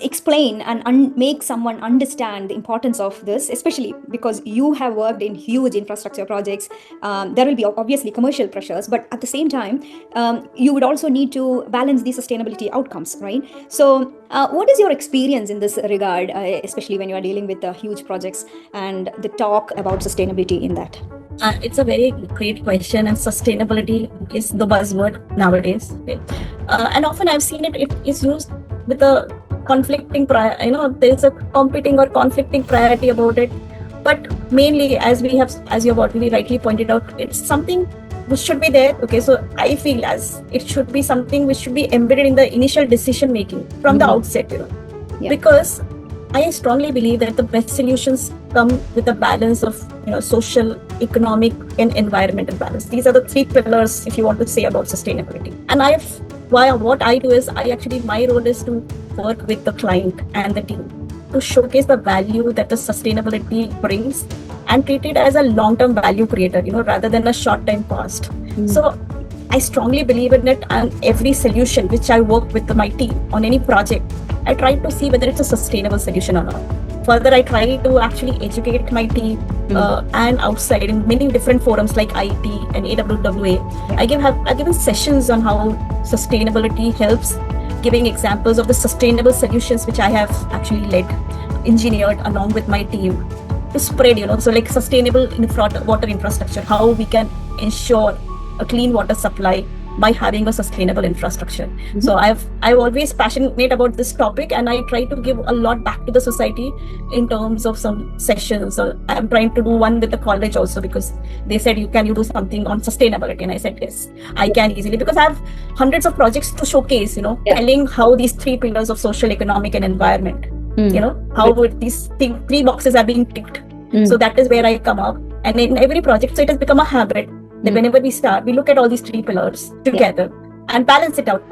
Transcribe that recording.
explain and make someone understand the importance of this, especially because you have worked in huge infrastructure projects. There will be obviously commercial pressures, but at the same time, you would also need to balance the sustainability outcomes, right? So, what is your experience in this regard, especially when you are dealing with huge projects and the talk about sustainability in that? It's a very great question, and sustainability is the buzzword nowadays. Okay? And often I've seen it is used with a conflicting there's a competing or conflicting priority about it. But mainly, as you've already rightly pointed out, it's something which should be there. Okay, so I feel as it should be something which should be embedded in the initial decision making from the outset, Yeah. because I strongly believe that the best solutions come with a balance of social, economic, and environmental balance. These are the three pillars, if you want to say, about sustainability. And what I do is my role is to work with the client and the team to showcase the value that the sustainability brings and treat it as a long-term value creator, rather than a short-term cost. So I strongly believe in it, and every solution which I work with my team on any project, I try to see whether it's a sustainable solution or not. Further, I try to actually educate my team and outside in many different forums like IT and AWWA. I've given sessions on how sustainability helps, giving examples of the sustainable solutions which I have actually led, engineered along with my team to spread, so like sustainable water infrastructure, how we can ensure a clean water supply by having a sustainable infrastructure. So I've always passionate about this topic, and I try to give a lot back to the society in terms of some sessions. So I'm trying to do one with the college also, because they said, can you do something on sustainability? And I said, yes, I can easily, because I have hundreds of projects to showcase, telling how these three pillars of social, economic, and environment, how would these three boxes are being ticked. So that is where I come up, and in every project, so it has become a habit that whenever we start, we look at all these three pillars together and balance it out.